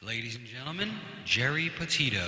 Ladies and gentlemen, Geri Petito.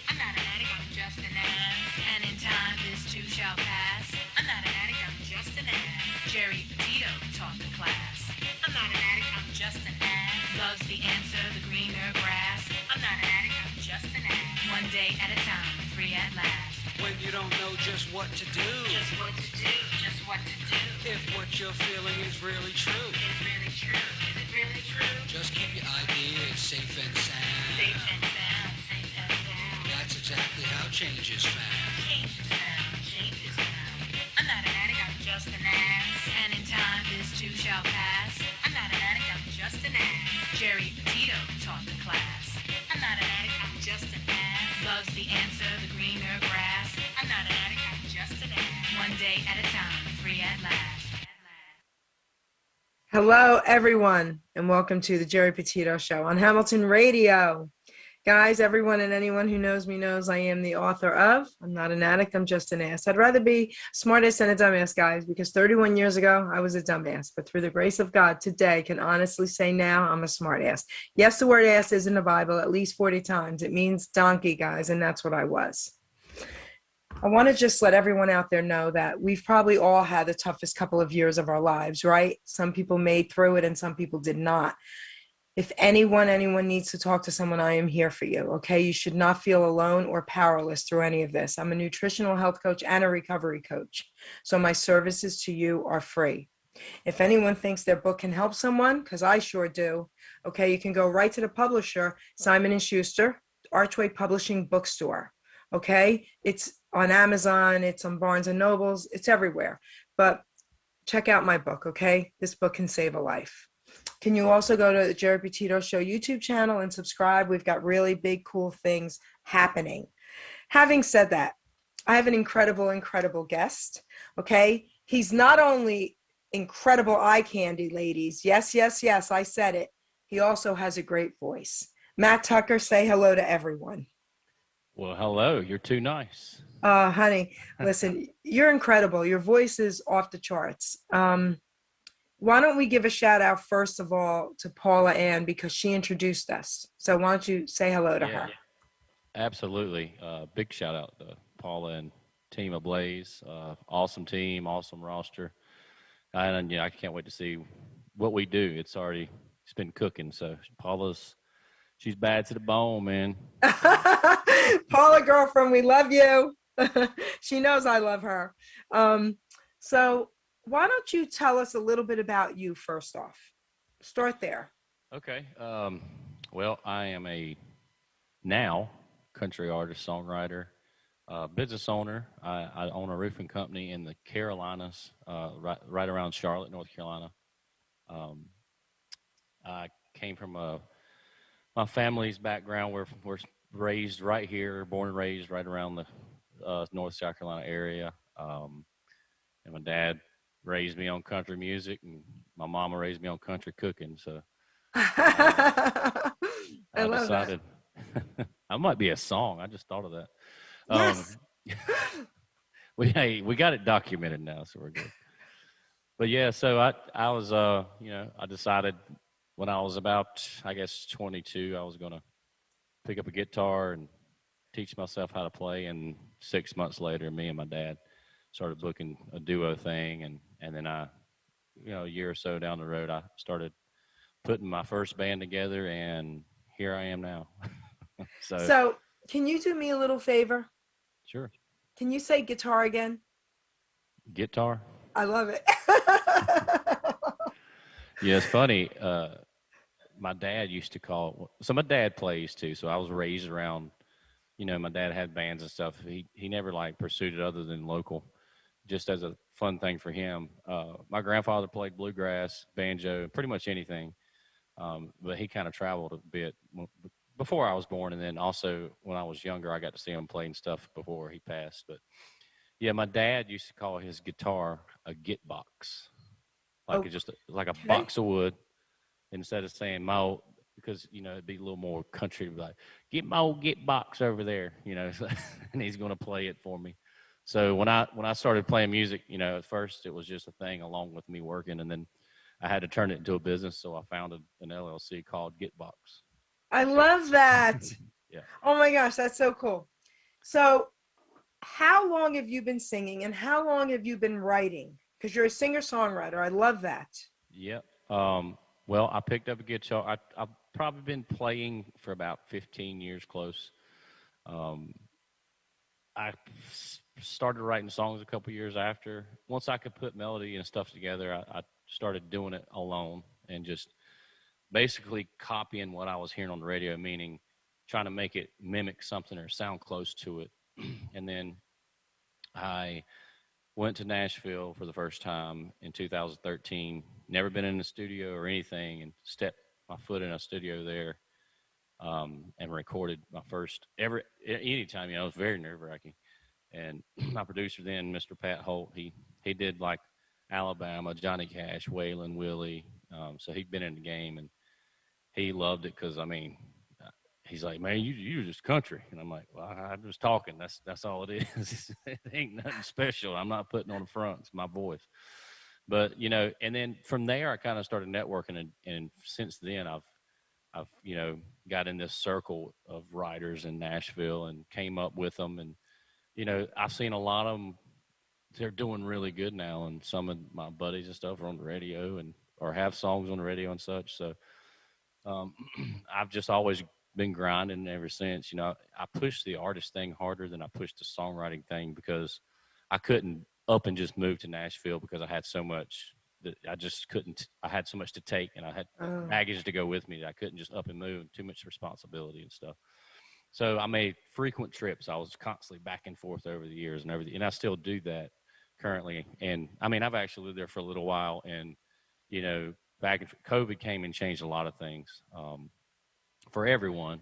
I'm not an addict, I'm just an ass. And in time, this too shall pass. I'm not an addict, I'm just an ass. Geri Petito taught the class. I'm not an addict, I'm just an ass. Loves the answer, the greener grass. I'm not an addict, I'm just an ass. One day at a time, free at last. When you don't know just what to do, Just what to do, just what to do. if what you're feeling is really true, Is it really true? Is it really true? just keep your ideas safe and sound. Safe and sound, safe and sound. That's exactly how change is found. Change is found, change is found. I'm not an addict, I'm just an ass. And in time, this too shall pass. I'm not an addict, I'm just an ass. Geri Petito taught the class. I'm not an addict, I'm just an ass. Loves the answer, the greener grass. I'm not an addict, I'm just an ass. One day at a time, free at last. Hello, everyone, and welcome to the Geri Petito Show on Hamilton Radio. Guys, everyone and anyone who knows me knows I am the author of I'm Not an Addict, I'm Just an Ass. I'd rather be smartest than a dumbass, guys, because 31 years ago, I was a dumbass. But through the grace of God, today, I can honestly say now I'm a smart ass. Yes, the word ass is in the Bible at least 40 times. It means donkey, guys, and that's what I was. I want to just let everyone out there know that we've probably all had the toughest couple of years of our lives, right? Some people made through it and some people did not. If anyone needs to talk to someone, I am here for you, okay? You should not feel alone or powerless through any of this. I'm a nutritional health coach and a recovery coach, so my services to you are free. If anyone thinks their book can help someone, because I sure do, okay, you can go right to the publisher, Simon & Schuster, Archway Publishing Bookstore, okay? It's on Amazon, it's on Barnes & Nobles, it's everywhere. But check out my book, okay? This book can save a life. Can you also go to the Geri Petito Show YouTube channel and subscribe? We've got really big, cool things happening. Having said that, I have an incredible guest, okay? He's not only incredible eye candy, ladies. Yes, I said it. He also has a great voice. Matt Tucker, say hello to everyone. Well, hello. You're too nice. Honey, listen, you're incredible. Your voice is off the charts. Why don't we give a shout out, first of all, to Paula Ann, because she introduced us. So why don't you say hello to her? Absolutely. Big shout out to Paula and Team Ablaze. Awesome team, awesome roster. And I can't wait to see what we do. It's been cooking. So she's bad to the bone, man. Paula, girlfriend, we love you. She knows I love her. So why don't you tell us a little bit about you first off? Start there. Okay. Well, I am a now country artist, songwriter, business owner. I own a roofing company in the Carolinas, right around Charlotte, North Carolina. I came from my family's background. We're raised right here, born and raised right around the North South Carolina area. And my dad raised me on country music, and my mama raised me on country cooking. So I decided I might be a song. I just thought of that. Yes. We got it documented now, so we're good. But yeah, so I was I decided when I was about, I guess, 22, I was gonna pick up a guitar and teach myself how to play. And 6 months later, me and my dad started booking a duo thing, and then a year or so down the road, I started putting my first band together, and here I am now. So can you do me a little favor? Sure. Can you say guitar again? Guitar? I love it. Yeah, it's funny. My dad used to so my dad plays too, so I was raised around, my dad had bands and stuff. He never pursued it other than local, just as a fun thing for him. My grandfather played bluegrass, banjo, pretty much anything. But he kind of traveled a bit before I was born. And then also when I was younger, I got to see him playing stuff before he passed. But yeah, my dad used to call his guitar a git box, like a box of wood, instead of saying mo, because, it'd be a little more country, like, get my old git box over there, and he's going to play it for me. So when I started playing music, at first it was just a thing along with me working, and then I had to turn it into a business, so I founded an LLC called Gitbox. I love that. Yeah. Oh my gosh, that's so cool. So, how long have you been singing and how long have you been writing? Because you're a singer-songwriter. I love that. Yep. Well, I picked up a guitar. I've probably been playing for about 15 years close. Um, I started writing songs a couple years after. Once I could put melody and stuff together, I started doing it alone and just basically copying what I was hearing on the radio, meaning trying to make it mimic something or sound close to it. And then I went to Nashville for the first time in 2013. Never been in a studio or anything, and stepped my foot in a studio there, and recorded my first ever. Anytime, it was very nerve wracking. And my producer then, Mr. Pat Holt, he did like Alabama, Johnny Cash, Waylon, Willie. So he'd been in the game, and he loved it because he's like, man, you just country, and I'm like, well, I'm just talking. That's all it is. It ain't nothing special. I'm not putting on the front. It's my voice. But and then from there, I kind of started networking, and since then, I've got in this circle of writers in Nashville and came up with them, and I've seen a lot of them. They're doing really good now, and some of my buddies and stuff are on the radio or have songs on the radio and such. So I've just always been grinding ever since. I pushed the artist thing harder than I pushed the songwriting thing because I couldn't up and just move to Nashville because I had so much that I just couldn't. I had so much to take, and I had baggage to go with me that I couldn't just up and move. Too much responsibility and stuff. So I made frequent trips. I was constantly back and forth over the years and everything, and I still do that currently. And I've actually lived there for a little while, and back in COVID came and changed a lot of things for everyone.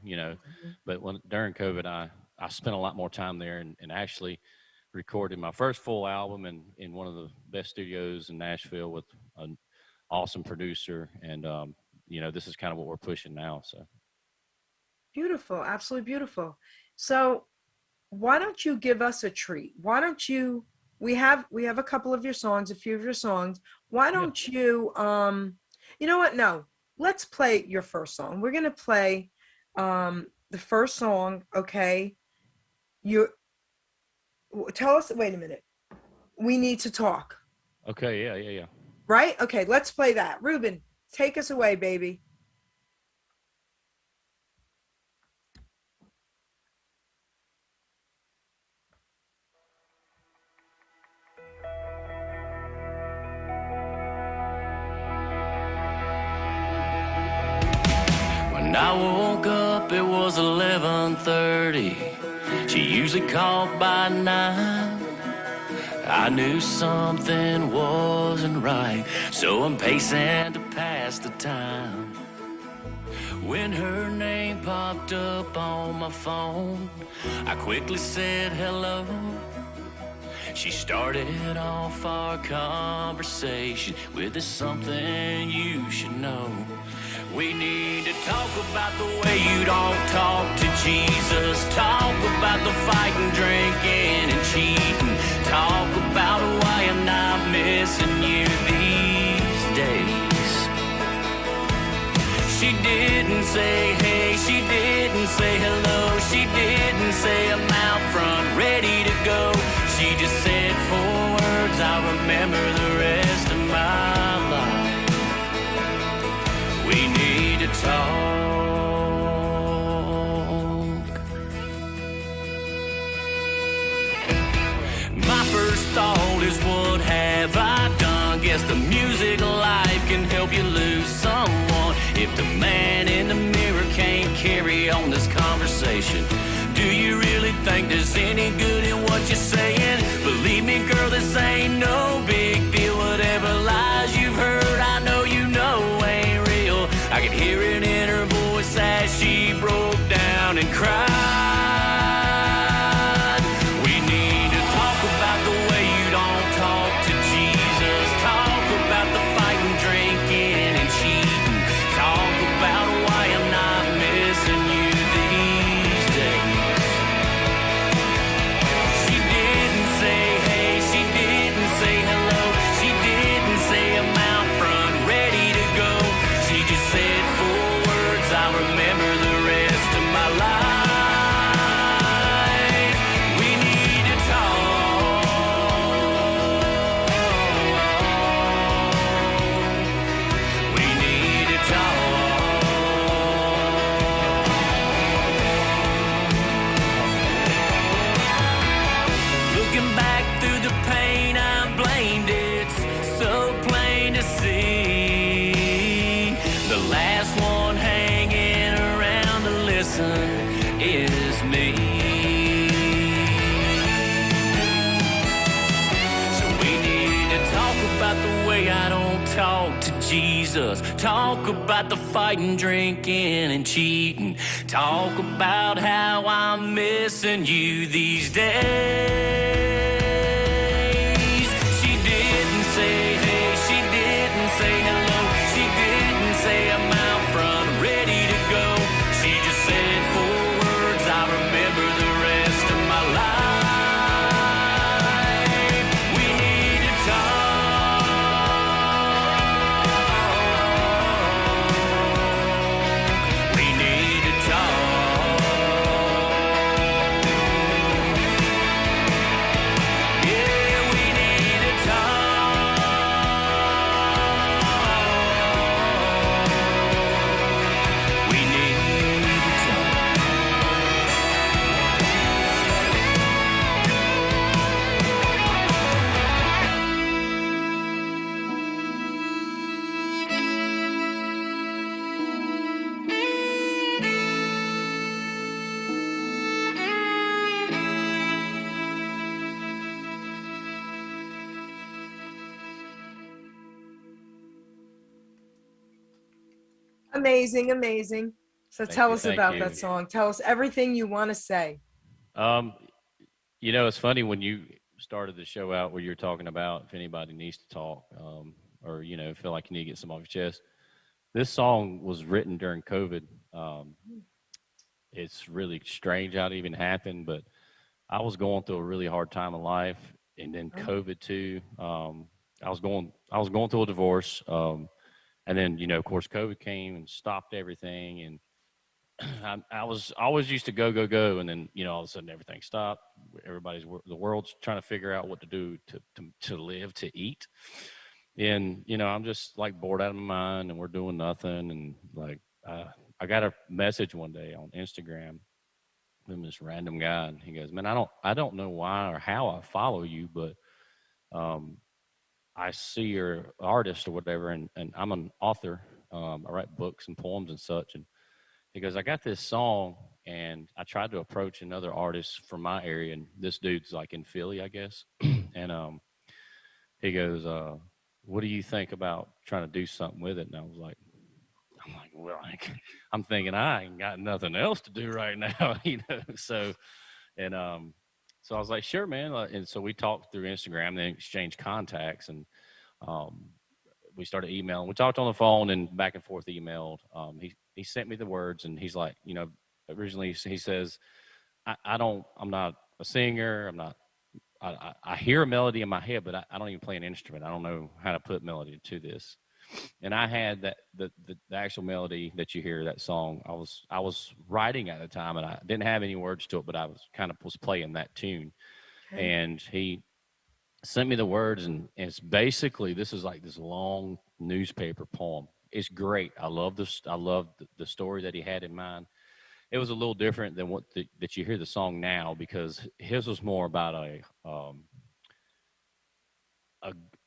But during COVID, I spent a lot more time there, and actually recorded my first full album in one of the best studios in Nashville with an awesome producer. And, this is kind of what we're pushing now. So beautiful. Absolutely beautiful. So why don't you give us a treat? Why don't you, we have a couple of your songs, a few of your songs. Why don't you, you know what? No, let's play your first song. We're going to play the first song. Okay. Tell us, wait a minute. We need to talk. Okay, yeah. Right? Okay, let's play that. Ruben, take us away, baby. When I woke up, it was 11:30. She usually called by 9. I knew something wasn't right, so I'm pacing to pass the time. When her name popped up on my phone, I quickly said hello. She started off our conversation with "There's something you should know. We need to talk about the way you don't talk to Jesus. Talk about the fighting, drinking, and cheating. Talk about why I'm not missing you these days." She didn't say hey, she didn't say hello, she didn't say I'm out front, ready to go. She just said 4 words I'll remember the rest of my life. We need to talk. My first thought is, what have I done? Guess the music life can help you lose someone. If the man in the mirror can't carry on this conversation, do you really think there's any good in what you're saying? Believe me, girl, this ain't no big deal. Whatever lies you've heard, I know you know ain't real. I could hear it in her voice as she broke down and cried. We need to talk about the way you don't talk to Jesus. Talk about the fighting, drinking, and cheating. Talk about why I'm not missing you these days. She didn't say hey, she didn't say hello. way I don't talk to Jesus. Talk about the fighting, drinking, and cheating. Talk about how I'm missing you these days. She didn't say hey, she didn't say hello, she didn't say I'm out front ready to go. She just said 4 words I remember the rest of my life. We need to talk. We need to talk. Yeah, we need to talk. We need to talk. Amazing, amazing. So Thank tell you, us thank about you. that song. Tell us everything you want to say. You know, it's funny when you started the show out where you're talking about if anybody needs to talk, or you know, feel like you need to get some off your chest. This song was written during COVID. It's really strange how it even happened, but I was going through a really hard time in life, and then COVID too. I was going through a divorce, and then you know, of course, COVID came and stopped everything, and I was always used to go, go, go, and then you know all of a sudden everything stopped. The world's trying to figure out what to do to live, to eat, and you know I'm just like bored out of my mind, and we're doing nothing, and like I got a message one day on Instagram from this random guy, and he goes, "Man, I don't know why or how I follow you, but um, I see you're an artist or whatever, and I'm an author. I write books and poems and such, and." He goes, I got this song, and I tried to approach another artist from my area, and this dude's like in Philly, I guess. And he goes, what do you think about trying to do something with it? And I'm like, well, I'm thinking I ain't got nothing else to do right now, you know. And so I was like, sure, man. And so we talked through Instagram, then exchanged contacts, and um, we started emailing. We talked on the phone and back and forth emailed. He sent me the words, and he's like, you know, originally he says, I'm not a singer. I hear a melody in my head, but I don't even play an instrument. I don't know how to put melody to this. And I had the actual melody that you hear, that song. I was writing at the time, and I didn't have any words to it, but I was playing that tune. Okay. And he sent me the words, and it's basically, this is like this long newspaper poem. It's great. I love this. I love the story that he had in mind. It was a little different than that you hear the song now, because his was more about a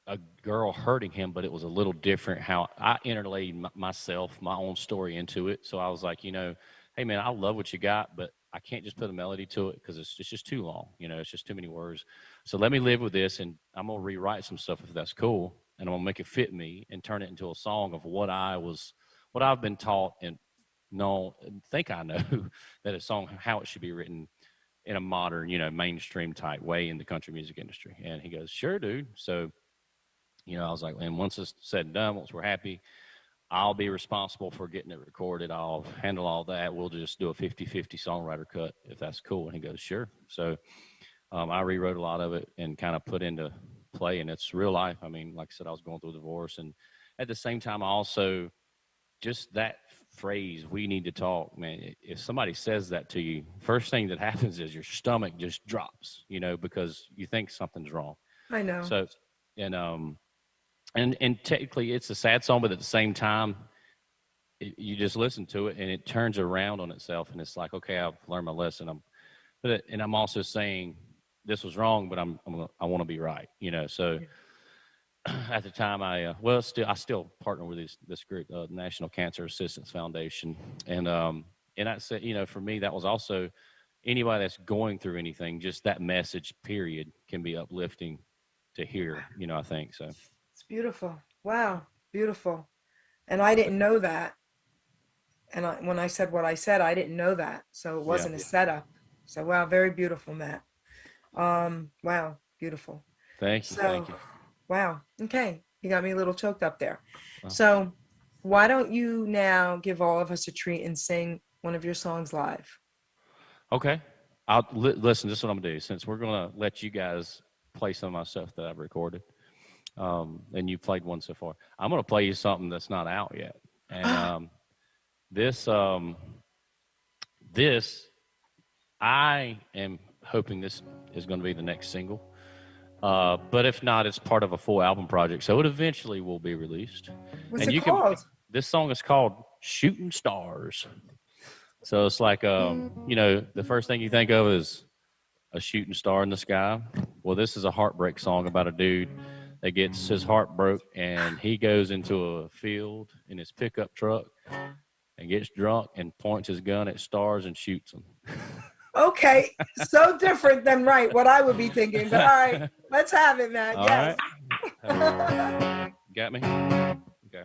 a girl hurting him, but it was a little different how I interlaid myself, my own story into it. So I was like, you know, hey man, I love what you got, but I can't just put a melody to it because it's just too long. You know, it's just too many words. So let me live with this, and I'm gonna rewrite some stuff if that's cool, and I'm gonna make it fit me and turn it into a song of what I've been taught and think I know that a song how it should be written in a modern, you know, mainstream type way in the country music industry. And he goes, sure, dude. So, you know, I was like, and once it's said and done, once we're happy, I'll be responsible for getting it recorded. I'll handle all that. We'll just do a 50-50 songwriter cut if that's cool. And he goes, sure. So I rewrote a lot of it and kind of put into play, and it's real life. I mean, like I said, I was going through a divorce, and at the same time, I also just that phrase, we need to talk, man. If somebody says that to you, first thing that happens is your stomach just drops, you know, because you think something's wrong. I know. So, and technically it's a sad song, but at the same time, you just listen to it and it turns around on itself, and it's like, okay, I've learned my lesson. I'm also saying this was wrong, but I want to be right, you know. So at the time, I still partner with this group, National Cancer Assistance Foundation, and I said, you know, for me that was also anybody that's going through anything, just that message period can be uplifting to hear, you know. I think so. It's Beautiful. Wow. Beautiful. And I didn't know that. And when I said what I said, I didn't know that. So it wasn't a setup. So wow, very beautiful, Matt. Wow, beautiful. Thank you. So Thank you. wow. Okay. You got me a little choked up there. Wow. So why don't you now give all of us a treat and sing one of your songs live? Okay. I'll listen. This is what I'm gonna do. Since we're gonna let you guys play some of my stuff that I've recorded, and you played one so far, I'm gonna play you something that's not out yet. And this I am hoping this is going to be the next single. But if not, it's part of a full album project, so it eventually will be released. What's And it you called? this song is called "Shooting Stars." So it's like, the first thing you think of is a shooting star in the sky. Well, this is a heartbreak song about a dude that gets his heart broke, and he goes into a field in his pickup truck and gets drunk and points his gun at stars and shoots them. Okay, so different than what I would be thinking. But all right, let's have it, Matt. All Yes. right. Got me? Okay.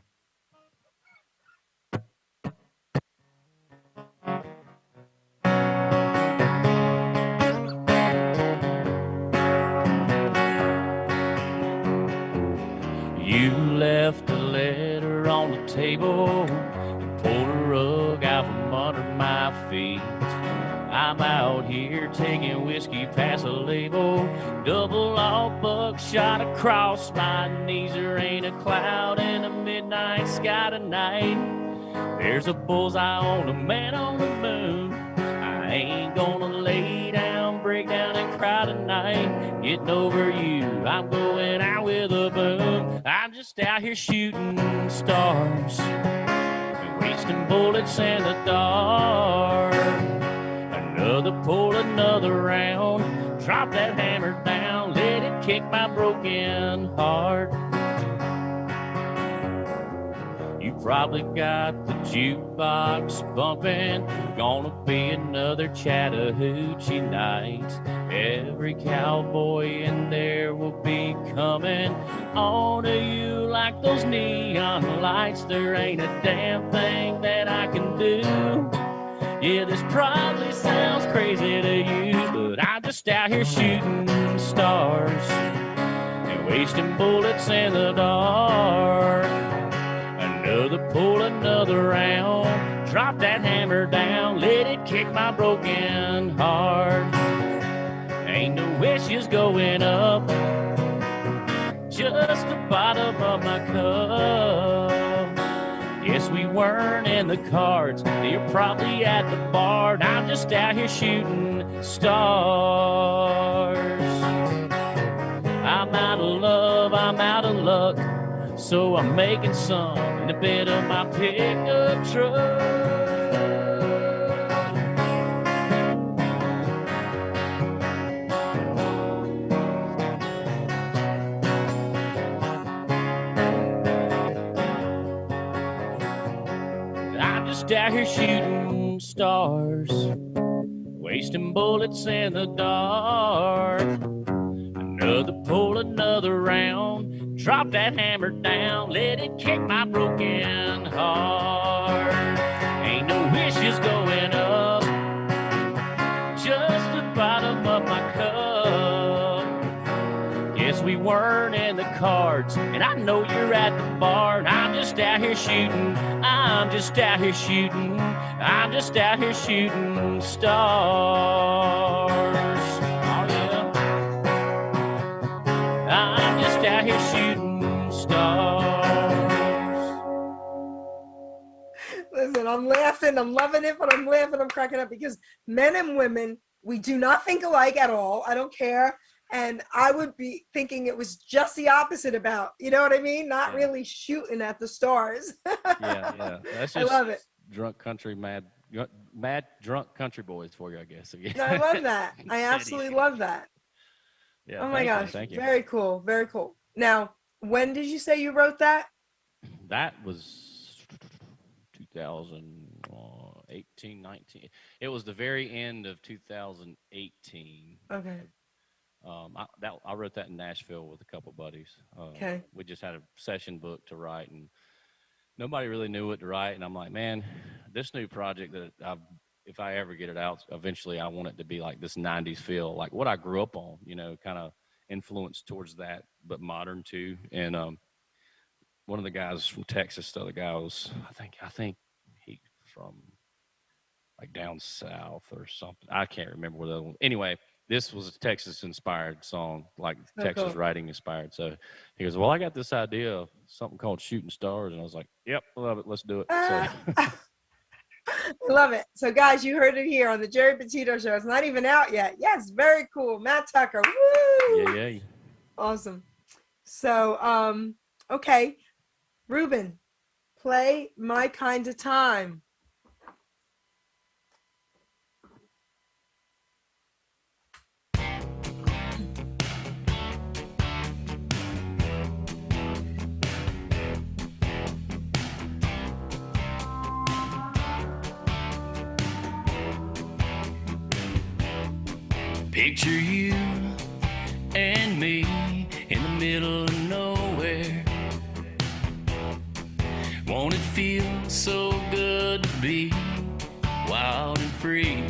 You left a letter on the table and pulled a rug out from under my feet. I'm out here taking whiskey past a label, double off buckshot across my knees. There ain't a cloud in the midnight sky tonight. There's a bullseye on the man on the moon. I ain't gonna lay down, break down and cry tonight. Getting over you, I'm going out with a boom. I'm just out here shooting stars and wasting bullets in the dark. Pull another round, drop that hammer down, let it kick my broken heart. You probably got the jukebox bumping, gonna be another Chattahoochee night. Every cowboy in there will be coming on to you like those neon lights. There ain't a damn thing that I can do. Yeah, this probably sounds crazy to you, but I'm just out here shooting stars and wasting bullets in the dark. Pull another round, drop that hammer down, let it kick my broken heart. Ain't no wishes going up, just the bottom of my cup. Yes, we weren't in the cards, you're probably at the bar, and I'm just out here shooting stars. I'm out of love, I'm out of luck, so I'm making some in the bed of my pickup truck. Out here shooting stars, wasting bullets in the dark. Pull another round, drop that hammer down, let it kick my broken heart. Ain't no wishes going up, just the bottom of my cup. Yes, we weren't in the cards, and I know you're at the bar, and I'm just out here shooting. I'm just out here shooting. I'm just out here shooting stars. Oh, yeah. I'm just out here shooting stars. Listen, I'm laughing. I'm loving it, but I'm laughing. I'm cracking up because men and women, we do not think alike at all. I don't care. And I would be thinking it was just the opposite about, you know what I mean? Not really shooting at the stars. Yeah. That's just I love it. Drunk country, mad drunk country boys for you, I guess. No, I love that. I absolutely love that. Yeah. Oh my gosh. Thank you. Very cool. Very cool. Now, when did you say you wrote that? That was 2018, 19. It was the very end of 2018. Okay. I wrote that in Nashville with a couple buddies. Okay. We just had a session book to write, and nobody really knew what to write. And I'm like, man, this new project if I ever get it out, eventually I want it to be like this 90s feel, like what I grew up on, kind of influenced towards that, but modern too. And one of the guys from Texas, the other guy was, I think he from like down south or something. I can't remember where the other one. Anyway, this was a Texas-inspired song, like Texas cool. writing inspired. So he goes, well, I got this idea of something called Shooting Stars. And I was like, yep, love it. Let's do it. So I love it. So, guys, you heard it here on the Geri Petito Show. It's not even out yet. Yes, very cool. Matt Tucker. Woo! yeah. Awesome. So, okay. Ruben, play My Kind of Time. Picture you and me in the middle of nowhere. Won't it feel so good to be wild and free?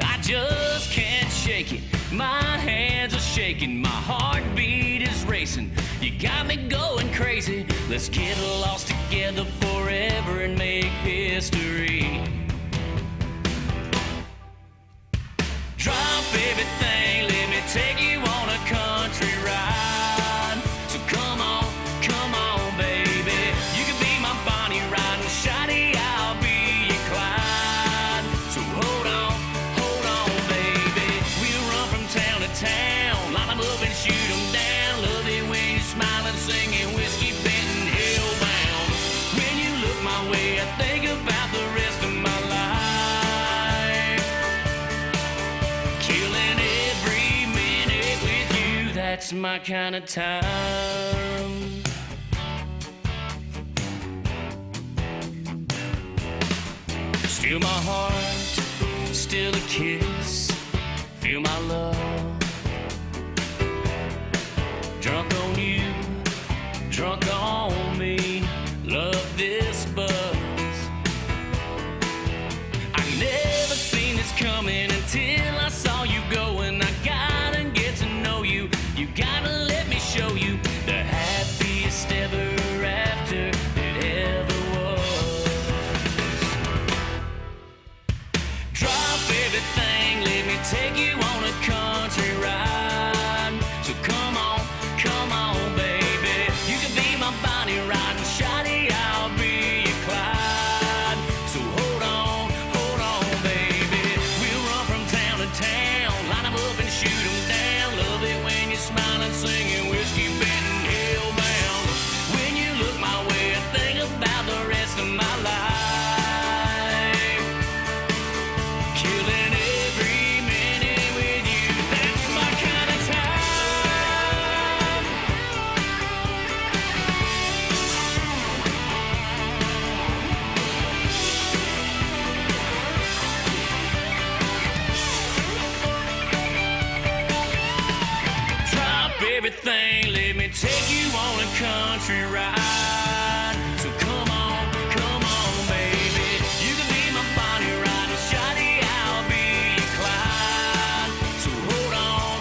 I just can't shake it. My hands are shaking. My heartbeat is racing. You got me going crazy. Let's get lost together forever and make history. Drop everything, let me take you on a country ride. So come on, baby. You can be my Bonnie Ride and Shotty, I'll be your Clyde. So hold on, baby. We'll run from town to town, line 'em up and shoot 'em down. Love it when you're smiling, singing whiskey bent and hellbound. When you look my way, I think about the rest of my life. That's my kind of time. Still my heart, still a kiss. Feel my love. Drunk on you, drunk on me. Love this buzz. I never seen this coming until I saw you going. I gotta get to know you. You gotta let me show you the happiest ever after it ever was. Drop everything, let me take you on a country ride. So come on, baby. You can be my Bonnie Ride and Shotty, I'll be your Clyde. So hold on, baby. We'll run from town to town, line 'em up and shoot 'em down. Love it when you're smiling, singing whiskey bent and hellbound. When you look my way, I think about the rest of my life. Killing every minute with you, that's my kind of time. Drop everything, let me take you on a country ride. So come on, baby. You can be my Bonnie Ride and Shotty, I'll be your Clyde. So hold on,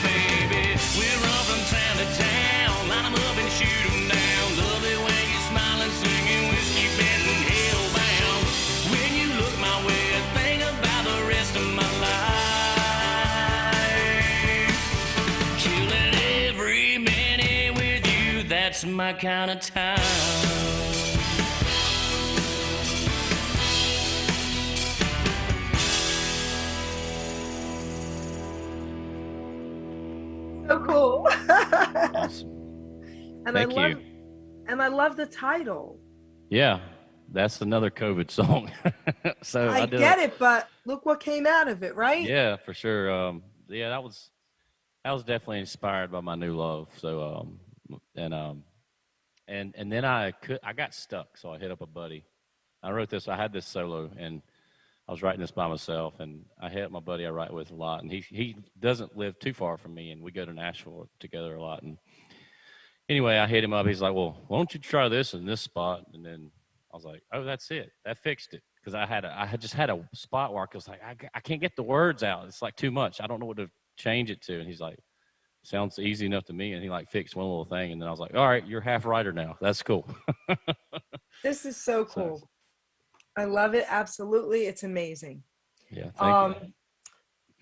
baby. We'll run from town to town, line 'em up and shoot 'em down. Love it when you're smiling, singing whiskey bent and hellbound. When you look my way, I think about the rest of my life. Killing every minute with you, that's my kind of time. So cool. awesome. And Thank you. I love the title. Yeah, that's another COVID song. So I did get it, but look what came out of it, right? Yeah, for sure. Yeah, that was definitely inspired by my new love. So and then I got stuck, so I hit up a buddy. I wrote this. I had this solo, and I was writing this by myself, and I had my buddy I write with a lot, and he doesn't live too far from me, and we go to Nashville together a lot. And anyway, I hit him up. He's like, "Well, why don't you try this in this spot?" And then I was like, "Oh, that's it. That fixed it." Because I had just had a spot where I was like, I can't get the words out. It's like too much. I don't know what to change it to. And he's like, "Sounds easy enough to me." And he like fixed one little thing, and then I was like, "All right, you're half writer now. That's cool." This is so cool. So, I love it. Absolutely. It's amazing. yeah, thank you.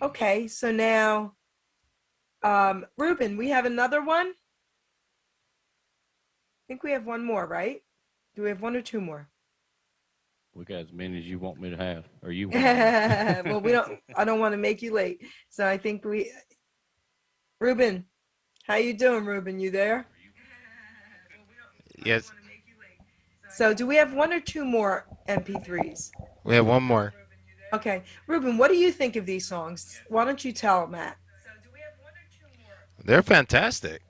Okay, so now, Ruben, we have another one. I think we have one more, right? Do we have one or two more? We got as many as you want me to have, or you want. Well, I don't want to make you late. So I think Ruben, how you doing, Ruben? You there? Yes. So do we have one or two more MP3s? We have one more. Okay. Ruben, what do you think of these songs? Why don't you tell Matt? They're fantastic.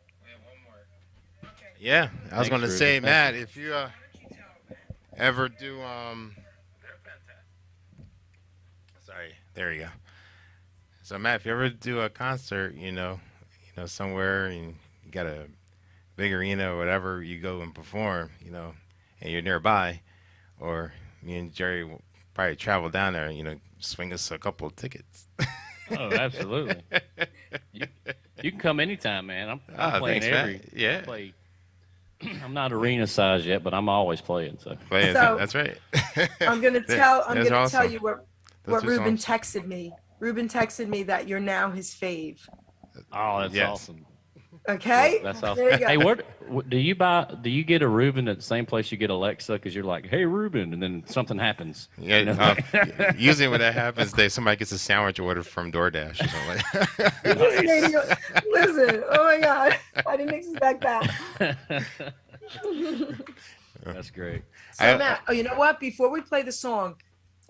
Yeah, I was Thanks, going to Ruben. say, Thank Matt, if you ever do sorry, there you go. So Matt, if you ever do a concert, somewhere and you got a big arena or whatever, you go and perform, and you're nearby, or me and Jerry will probably travel down there, swing us a couple of tickets. Oh, absolutely. You can come anytime, man. I'm playing thanks, Matt. Yeah. I'm not arena size yet, but I'm always playing. So That's right. I'm gonna tell awesome. you what Those two Ruben songs. texted me. Ruben texted me that you're now his fave. Oh, that's Yes. awesome. Okay. That's There awesome. you go. Hey, do you get a Ruben at the same place you get Alexa? Because you're like, "Hey, Ruben," and then something happens. Yeah, usually when that happens, somebody gets a sandwich order from DoorDash or something like that. Listen, oh my God, I didn't expect that. That's great. So Matt, you know what? Before we play the song,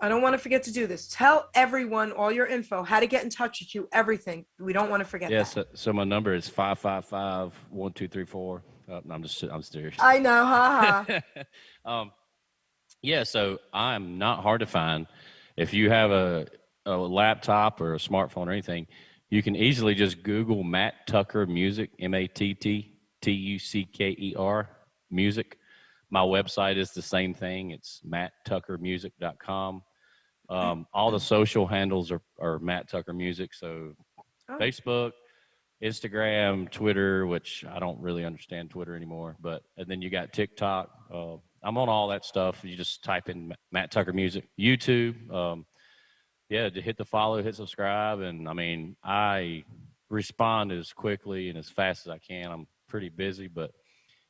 I don't want to forget to do this. Tell everyone all your info, how to get in touch with you, everything. We don't want to forget that. So my number is 555-1234. No, I'm serious. I know, haha. Yeah, so I'm not hard to find. If you have a laptop or a smartphone or anything, you can easily just Google Matt Tucker Music, MATTTUCKER music. My website is the same thing. It's matttuckermusic.com. All the social handles are Matt Tucker Music. So Facebook, Instagram, Twitter, which I don't really understand Twitter anymore. And then you got TikTok. I'm on all that stuff. You just type in Matt Tucker Music. YouTube. To hit the follow, hit subscribe. And I mean, I respond as quickly and as fast as I can. I'm pretty busy, but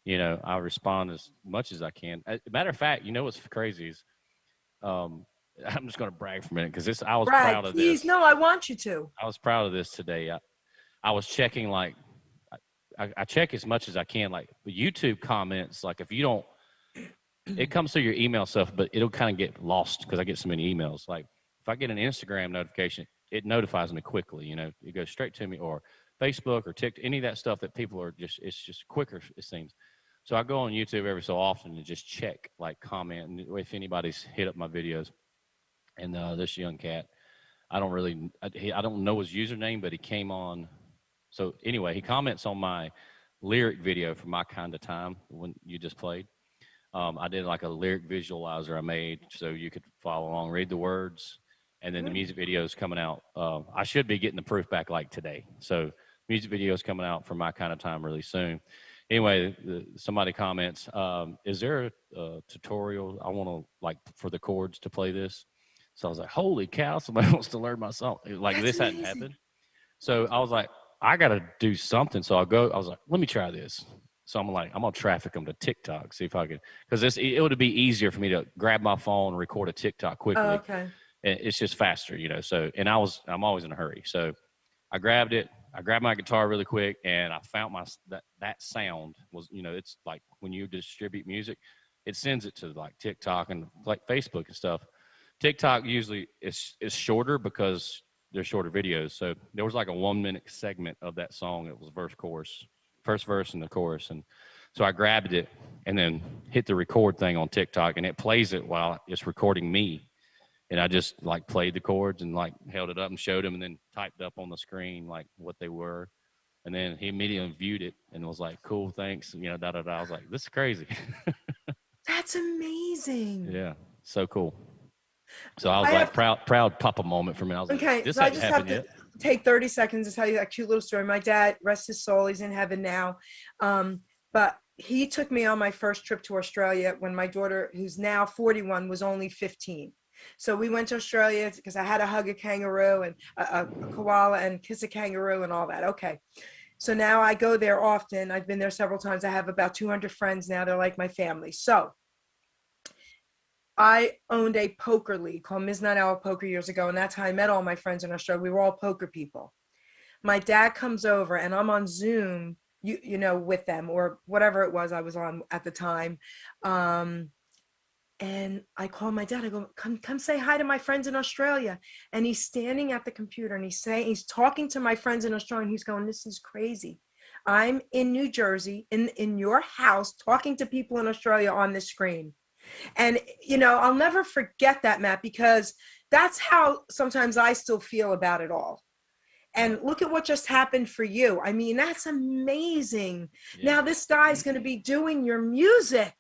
I respond as much as I can. Matter of fact, what's crazy is, I'm just going to brag for a minute because I was proud of this. No, I want you to. I was proud of this today. I was checking I check as much as I can. Like YouTube comments, like if you don't, it comes through your email stuff, but it'll kind of get lost because I get so many emails. Like if I get an Instagram notification, it notifies me quickly. It goes straight to me, or Facebook or TikTok, any of that stuff that people are it's just quicker, it seems. So I go on YouTube every so often and just check, comment, and if anybody's hit up my videos. And this young cat, I don't know his username, but he came on. So anyway, he comments on my lyric video for My Kind of Time when you just played. I did a lyric visualizer I made so you could follow along, read the words, and then the music video is coming out. I should be getting the proof back today. So music video is coming out for My Kind of Time really soon. Anyway, somebody comments, is there a tutorial? I want to for the chords to play this. So I was like, holy cow, somebody wants to learn my song. This hadn't happened. So I was like, I got to do something. So I was like, let me try this. So I'm going to traffic them to TikTok, see if I can, because it would be easier for me to grab my phone and record a TikTok quickly. Oh, okay. And it's just faster, so, and I'm always in a hurry. So I grabbed it. I grabbed my guitar really quick, and I found that sound was, it's like when you distribute music, it sends it to TikTok and Facebook and stuff. TikTok usually is shorter because they're shorter videos. So there was a 1 minute segment of that song. It was first verse and the chorus. And so I grabbed it and then hit the record thing on TikTok, and it plays it while it's recording me. and I just like played the chords and like held it up and showed him, and then typed up on the screen like what they were. And then he immediately viewed it and was like, cool, thanks. You know, da, da, da. I was like, this is crazy. That's amazing. Yeah. So cool. So I was proud papa moment for me. I was like, Okay, this so I ain't just have happened to yet. take 30 seconds to tell you that cute little story. My dad, rest his soul, he's in heaven now. But he took me on my first trip to Australia when my daughter, who's now 41, was only 15. So we went to Australia because I had to hug a kangaroo and a koala and kiss a kangaroo and all that. Okay. So now I go there often. I've been there several times. I have about 200 friends now. They're like my family. So I owned a poker league called Midnight Hour Poker years ago. And that's how I met all my friends in Australia. We were all poker people. My dad comes over and I'm on Zoom, you know, with them or whatever it was I was on at the time. And I call my dad. I go, come say hi to my friends in Australia. And he's standing at the computer and he's talking to my friends in Australia. And he's going, this is crazy. I'm in New Jersey, in your house, talking to people in Australia on the screen. And, you know, I'll never forget that, Matt, because that's how sometimes I still feel about it all. And look at what just happened for you. I mean, that's amazing. Yeah. Now this guy's going to be doing your music.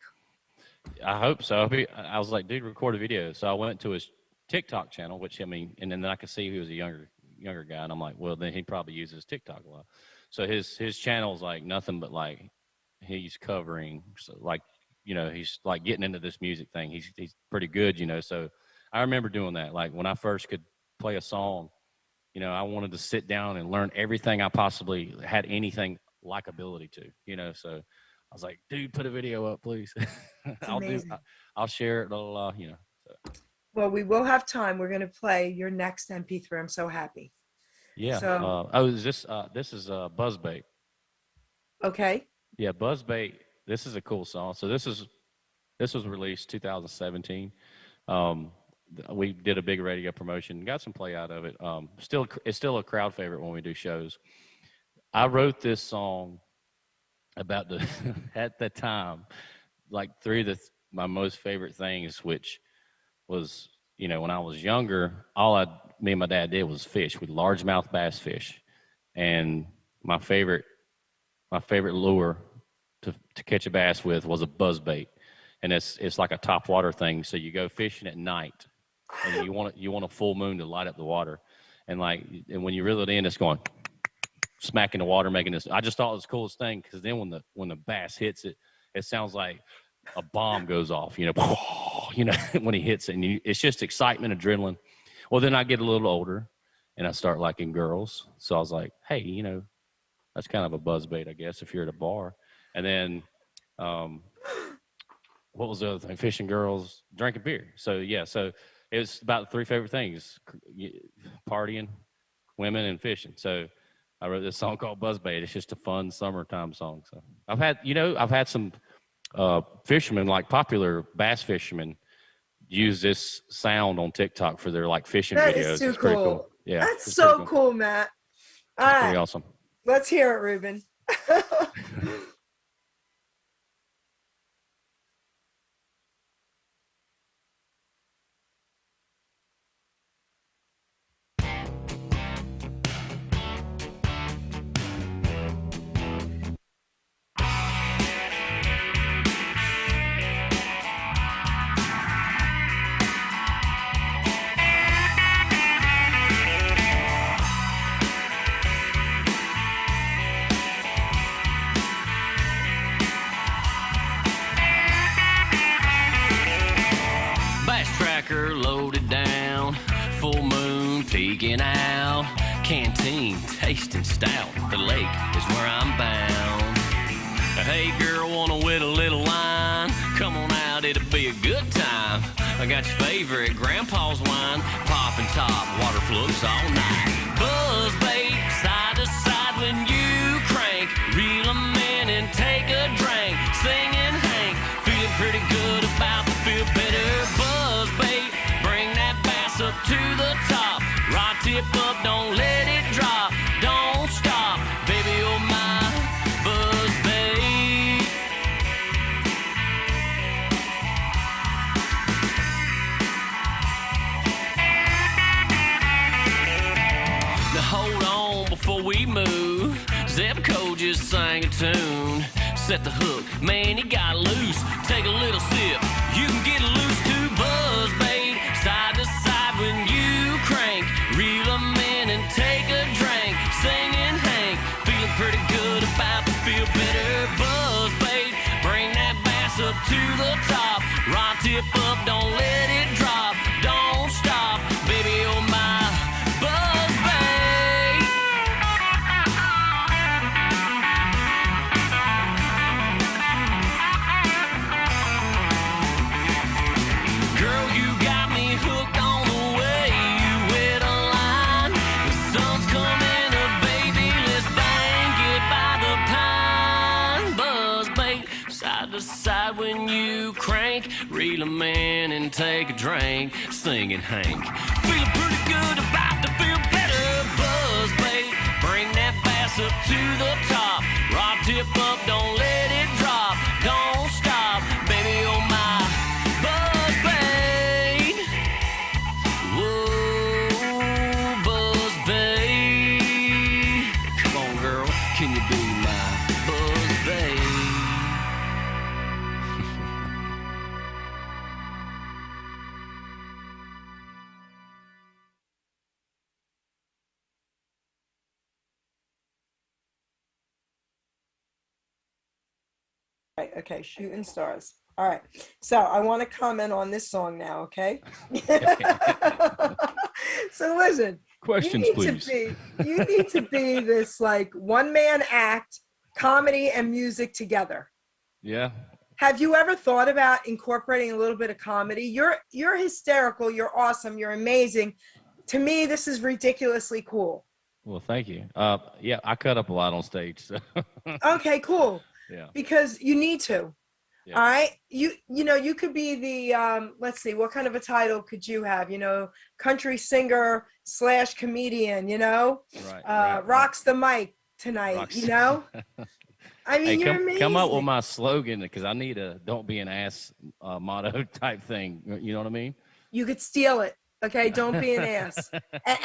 I hope so. I was like, dude, record a video. So I went to his TikTok channel, which, I mean, and then I could see he was a younger guy. And I'm like, well, then he probably uses TikTok a lot. So his channel's like nothing but like he's covering, so like, you know, he's like getting into this music thing. He's pretty good, you know. So I remember doing that. Like when I first could play a song, you know, I wanted to sit down and learn everything I possibly had anything like ability to, you know. So I was like, dude, put a video up, please. I'll share it, blah, blah, blah, you know. So. Well, we will have time. We're going to play your next MP3. I'm so happy. Yeah. So, this is Buzzbait. Okay. Yeah, Buzzbait. This is a cool song. So this was released 2017. We did a big radio promotion, got some play out of it. It's still a crowd favorite when we do shows. I wrote this song about at the time, like three of my most favorite things, which was, you know, when I was younger, me and my dad did was fish with largemouth bass fish. And my favorite lure to catch a bass with was a buzzbait. And it's like a top water thing. So you go fishing at night and you want a full moon to light up the water. And when you reel it in, it's going smacking the water, making this. I just thought it was the coolest thing, because then when the bass hits it, it sounds like a bomb goes off, you know, when he hits it. And it's just excitement, adrenaline. Well, then I get a little older and I start liking girls. So I was like, hey, you know, that's kind of a buzzbait, I guess, if you're at a bar. And then what was the other thing? Fishing girls, drinking beer. So, yeah, so it was about the three favorite things: partying, women, and fishing. So I wrote this song called Buzzbait. It's just a fun summertime song. So I've had some fishermen, like popular bass fishermen, use this sound on TikTok for their like fishing videos. That is too it's pretty cool. Yeah, that's so cool, Matt. All right, pretty awesome. Let's hear it, Ruben. Loaded down, full moon peeking out, canteen tasting stout, the lake is where I'm bound. Hey girl, wanna win a little line? Come on out, it'll be a good time. I got your favorite grandpa's wine, popping top, water plugs all night. Buzz bait, side to side when you crank, reel 'em in and take a drink, sing and hang, feeling pretty good about to feel better. Buzz bait, up to the top, rod tip up, don't let it drop, don't stop, baby, oh my, buzz bait. just sang a tune. Set the hook, man, he got loose. Take a little sip, you can get loose too. Buzz, babe, side to side when you crank. Reel 'em in and take a drink. Singing Hank, feeling pretty good about to feel better. Buzz, babe, bring that bass up to the top. Rod tip up, don't let it drop. Don't stop, baby, oh my. Buzz, babe. Girl, you got me hooked on the way you wet a line. The sun's coming up, baby, let's bank it by the pine. Buzz, babe, side to side when you crank. Reel 'em in and take a drink. Singing Hank, feeling pretty good, about to feel better. Buzz, babe, bring that bass up to the top. Rod tip up, don't let it drop. Don't stop, baby, oh my. Buzz, babe. Whoa, Buzz, babe. Come on, girl, can you be my Buzz, babe? Right, okay, shooting stars. All right. So I want to comment on this song now, okay? So listen, Questions, please. you need to be this like one-man act, comedy and music together. Yeah. Have you ever thought about incorporating a little bit of comedy? You're hysterical, you're awesome, you're amazing. To me, this is ridiculously cool. Well, thank you. Yeah, I cut up a lot on stage. So. Okay, cool. Yeah. Because you need to. Yeah. All right. You know, you could be the let's see, what kind of a title could you have? You know, country singer / comedian, you know? Right. Rocks the mic tonight, Rocks. you know? I mean, Hey, you're amazing. come up with my slogan because I need a "Don't be an ass" motto type thing. You know what I mean? You could steal it. Okay, don't be an ass.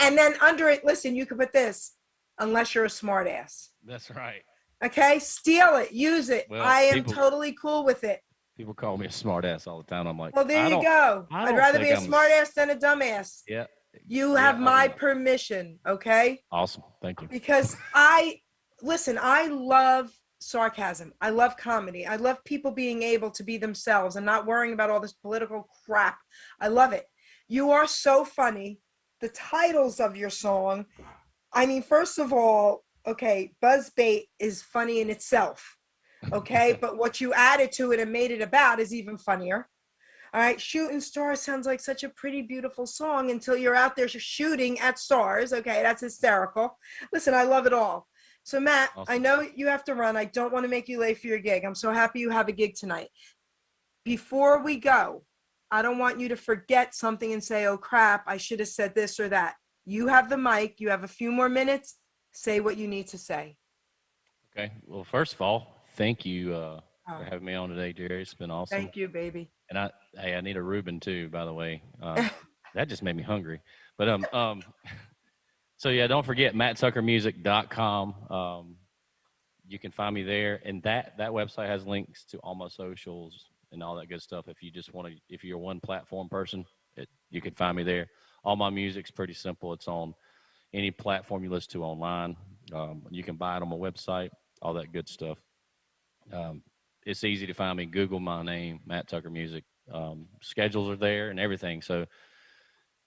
And then under it, listen, you could put this, unless you're a smart ass. That's right. Okay, steal it, use it. Well, I am totally cool with it. People call me a smart ass all the time. I'm like, Well, there I you don't- go. I I'd don't rather think be a I'm- smart ass than a dumbass. Yeah. You Yeah, have I my know. permission, okay? Awesome. Thank you. Because listen, I love sarcasm. I love comedy. I love people being able to be themselves and not worrying about all this political crap. I love it. You are so funny. The titles of your song, I mean, first of all, okay, Buzzbait is funny in itself, okay? But what you added to it and made it about is even funnier. All right, Shooting Stars sounds like such a pretty, beautiful song until you're out there shooting at stars. Okay, that's hysterical. Listen, I love it all. So, Matt, Awesome. I know you have to run. I don't want to make you late for your gig. I'm so happy you have a gig tonight. Before we go, I don't want you to forget something and say, oh, crap, I should have said this or that. You have the mic. You have a few more minutes. Say what you need to say. Okay. Well, first of all, thank you for having me on today, Jerry. It's been awesome. Thank you, baby. And I need a Reuben too, by the way. That just made me hungry. But so yeah, don't forget matttuckermusic.com. You can find me there, and that website has links to all my socials and all that good stuff. If you just want to, if you're a one platform person, you can find me there. All my music's pretty simple. It's on any platform you listen to online. You can buy it on my website, all that good stuff. It's easy to find me. Google my name, Matt Tucker Music. Schedules are there and everything. So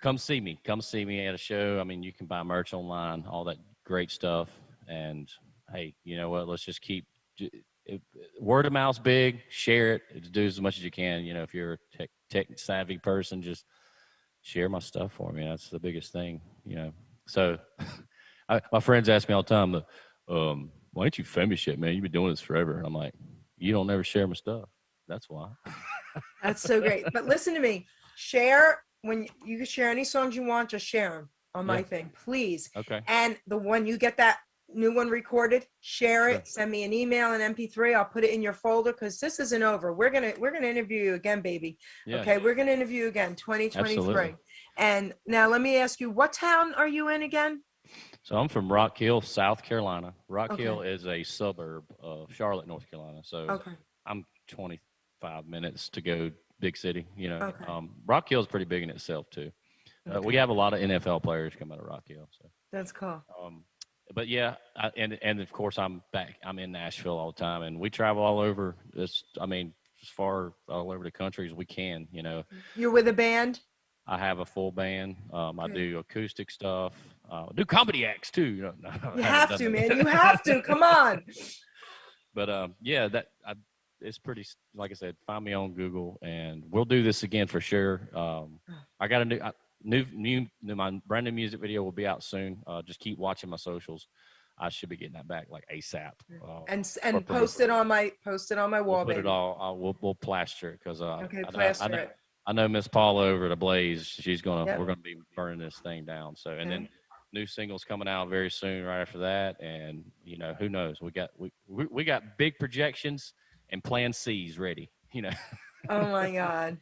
come see me. Come see me at a show. I mean, you can buy merch online, all that great stuff. And hey, you know what? Let's just keep word of mouth's big. Share it. Do as much as you can. You know, if you're a tech savvy person, just share my stuff for me. That's the biggest thing. You know. So my friends ask me all the time, "Why ain't you famous yet, man? You've been doing this forever." And I'm like, "You don't ever share my stuff. That's why." That's so great. But listen to me. Share when you can share any songs you want. Just share them on my thing, please. Okay. And when you get that new one recorded, share it. Sure. Send me an email, an MP3. I'll put it in your folder because this isn't over. We're gonna interview you again, baby. Yeah. Okay, we're gonna interview you again, 2023. Absolutely. And now let me ask you, what town are you in again? So I'm from Rock Hill, South Carolina. Rock Okay. Hill is a suburb of Charlotte, North Carolina. So Okay. I'm 25 minutes to go big city. You know, Okay. Rock Hill is pretty big in itself too. We Okay. have a lot of NFL players come out of Rock Hill. So, That's cool. but yeah, and of course I'm back. I'm in Nashville all the time, and we travel all over. I mean, as far all over the country as we can. You know, You're with a band? I have a full band. I Okay. do acoustic stuff. I do comedy acts too. You know, no, I You haven't have done to, that. man. You have to. Come on. But yeah, it's pretty. Like I said, find me on Google, and we'll do this again for sure. I got a my brand new music video will be out soon. Just keep watching my socials. I should be getting that back like ASAP. And post it on my wall, We'll put baby. it all. We'll plaster it because Okay, I plaster know, it. I know Miss Paula over at Blaze. She's gonna Yep. we're gonna be burning this thing down. So and Yeah. then new singles coming out very soon right after that. And you know who knows? We got big projections and Plan C's ready. You know. Oh my God.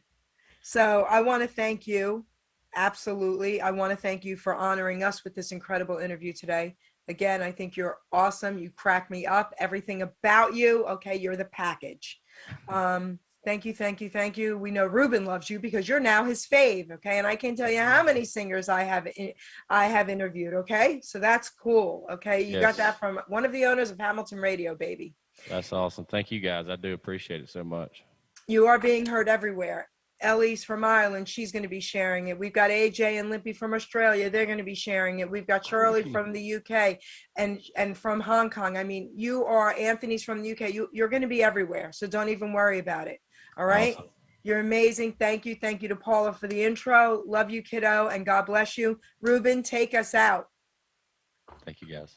So I want to thank you. Absolutely. I want to thank you for honoring us with this incredible interview today. Again, I think you're awesome. You crack me up. Everything about you. Okay. You're the package. Thank you. Thank you. Thank you. We know Ruben loves you because you're now his fave. Okay. And I can tell you how many singers I have interviewed. Okay. So that's cool. Okay. You got Yes. that from one of the owners of Hamilton Radio, baby. That's awesome. Thank you guys. I do appreciate it so much. You are being heard everywhere. Ellie's from Ireland. She's going to be sharing it. We've got AJ and Limpy from Australia. They're going to be sharing it. We've got Shirley from the UK and from Hong Kong. I mean, you are Anthony's from the UK. You're going to be everywhere. So don't even worry about it. All right. Awesome. You're amazing. Thank you. Thank you to Paula for the intro. Love you, kiddo. And God bless you. Ruben, take us out. Thank you guys.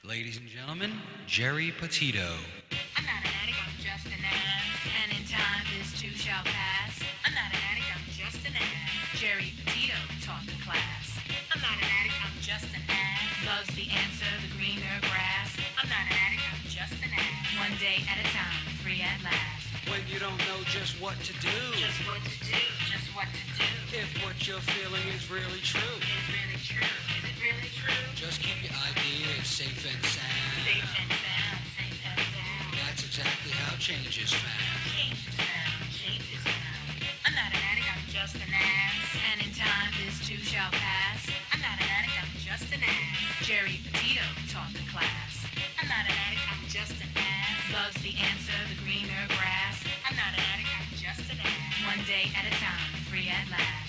Ladies and gentlemen, Geri Petito. I'm not an addict, I'm just an ass. And in time, this too shall pass. I'm not an addict, I'm just an ass. Geri Petito taught the class. I'm not an addict, I'm just an ass. Love's the answer, the greener grass. I'm not an addict, I'm just an ass. One day at a time, free at last. When you don't know just what to do. Just what to do, just what to do. If what you're feeling is really true. Is it really true? Is it really true? Just keep your ideas safe and sound. Safe and sound, safe and sound. That's exactly how change is found. Change is found, change is found. I'm not an addict, I'm just an ass. And in time, this too shall pass. I'm not an addict, I'm just an ass. Geri Petito taught the class. I'm not an addict, I'm just an ass. Love's the answer, the greener grass. I'm not an addict, I'm just an ass. One day at a time, free at last.